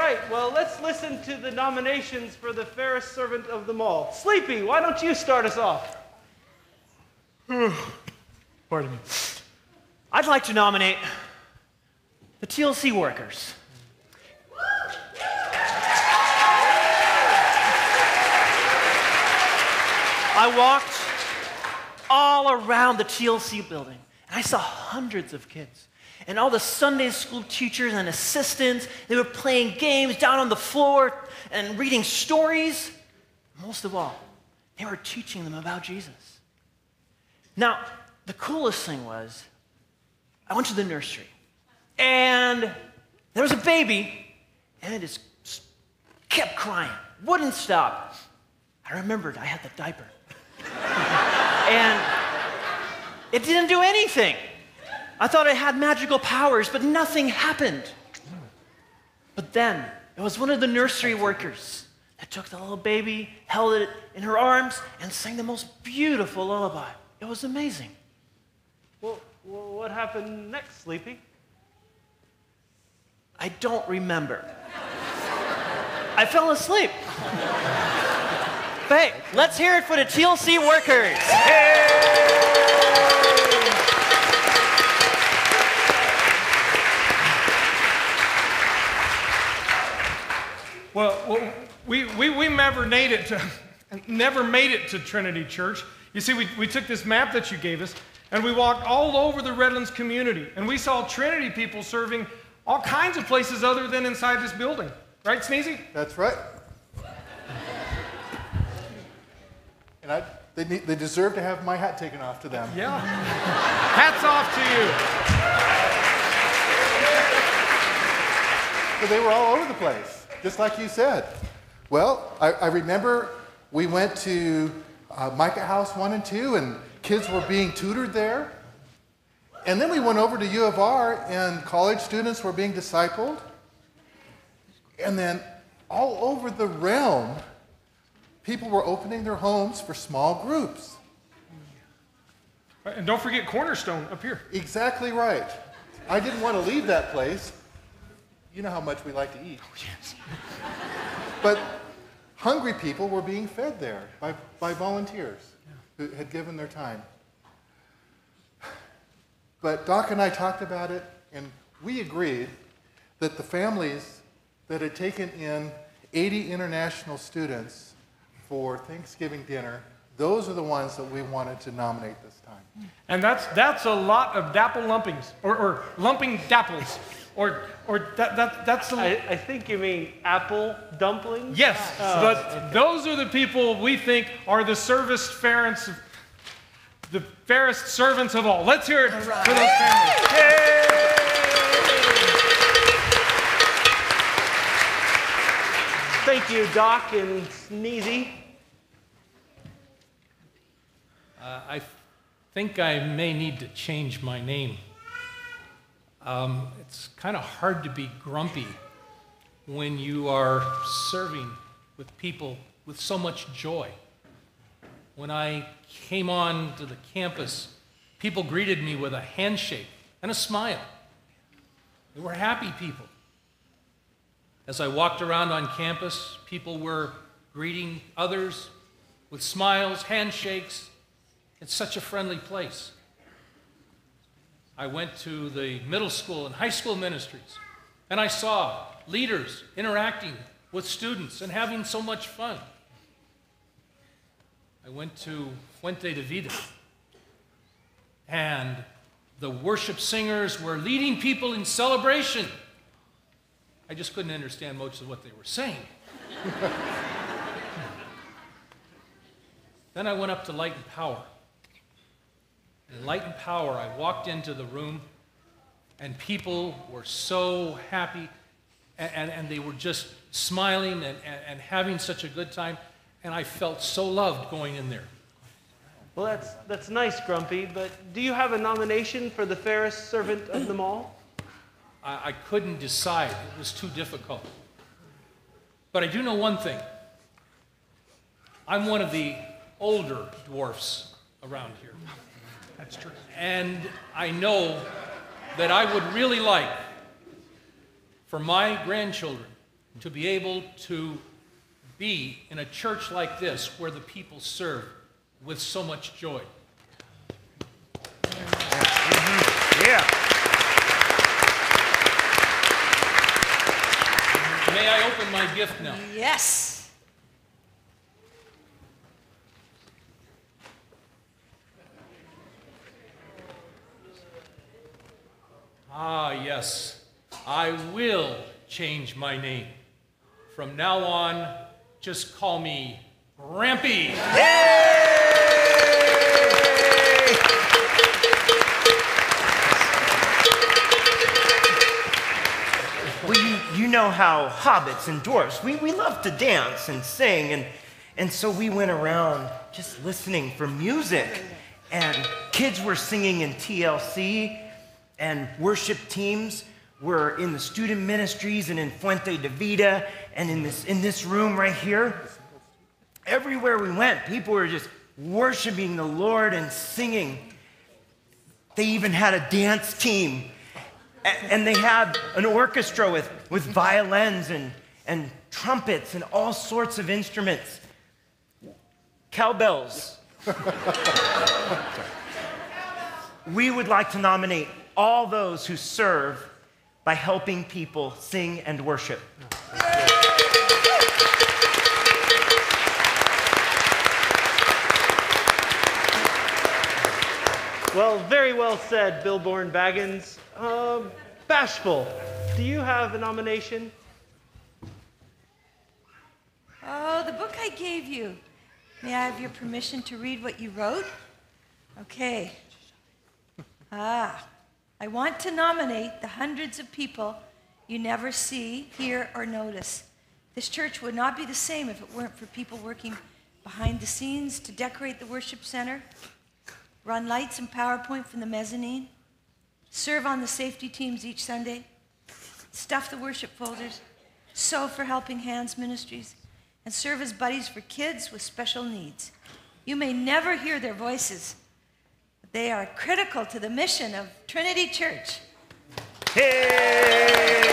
right, well, let's listen to the nominations for the fairest servant of them all. Sleepy, why don't you start us off? Pardon me. I'd like to nominate the TLC workers. I walked all around the TLC building, and I saw hundreds of kids. And all the Sunday school teachers and assistants, they were playing games down on the floor and reading stories. Most of all, they were teaching them about Jesus. Now, the coolest thing was, I went to the nursery, and there was a baby, and it just kept crying, wouldn't stop. I remembered I had the diaper. And it didn't do anything. I thought it had magical powers, but nothing happened. But then, it was one of the nursery workers that took the little baby, held it in her arms, and sang the most beautiful lullaby. It was amazing. Well, what happened next, Sleepy? I don't remember. I fell asleep. Hey, let's hear it for the TLC workers. Well, we never made it to Trinity Church. You see, we took this map that you gave us, and we walked all over the Redlands community, and we saw Trinity people serving all kinds of places other than inside this building. Right, Sneezy? That's right. And they deserve to have my hat taken off to them. Yeah. Hats off to you. But they were all over the place, just like you said. Well, I remember we went to Micah House 1 and 2, and kids were being tutored there. And then we went over to U of R, and college students were being discipled. And then all over the realm, people were opening their homes for small groups. And don't forget Cornerstone up here. Exactly right. I didn't want to leave that place. You know how much we like to eat. Oh, yes. But hungry people were being fed there by volunteers who had given their time. But Doc and I talked about it, and we agreed that the families that had taken in 80 international students for Thanksgiving dinner, those are the ones that we wanted to nominate this time. And that's a lot of dapple lumpings, or lumping dapples, that's I think you mean apple dumplings? Yes, but those are the people we think are the fairest servants of all. Let's hear it for those families. Yay! Thank you, Doc and Sneezy. I think I may need to change my name. It's kind of hard to be grumpy when you are serving with people with so much joy. When I came on to the campus, people greeted me with a handshake and a smile. They were happy people. As I walked around on campus, people were greeting others with smiles, handshakes. It's such a friendly place. I went to the middle school and high school ministries, and I saw leaders interacting with students and having so much fun. I went to Fuente de Vida, and the worship singers were leading people in celebration. I just couldn't understand most of what they were saying. Then I went up to Light and Power. In Light and Power, I walked into the room, and people were so happy, and they were just smiling and having such a good time, and I felt so loved going in there. Well, that's nice, Grumpy, but do you have a nomination for the fairest servant of them all? I couldn't decide. It was too difficult. But I do know one thing. I'm one of the older dwarfs around here. That's true. And I know that I would really like for my grandchildren to be able to be in a church like this where the people serve with so much joy. Yeah. May I open my gift now? Yes. Ah, yes. I will change my name. From now on, just call me Grampy. Well, you know how hobbits and dwarfs, we love to dance and sing, and so we went around just listening for music. And kids were singing in TLC, and worship teams were in the student ministries and in Fuente de Vida and in this room right here. Everywhere we went, people were just worshiping the Lord and singing. They even had a dance team. And they had an orchestra with violins and trumpets and all sorts of instruments. Cowbells. We would like to nominate all those who serve by helping people sing and worship. Well, very well said, Billborn Baggins. Bashful, do you have a nomination? Oh, the book I gave you. May I have your permission to read what you wrote? Okay. I want to nominate the hundreds of people you never see, hear, or notice. This church would not be the same if it weren't for people working behind the scenes to decorate the worship center, run lights and PowerPoint from the mezzanine, serve on the safety teams each Sunday, stuff the worship folders, sew for Helping Hands Ministries, and serve as buddies for kids with special needs. You may never hear their voices, but they are critical to the mission of Trinity Church. Hey!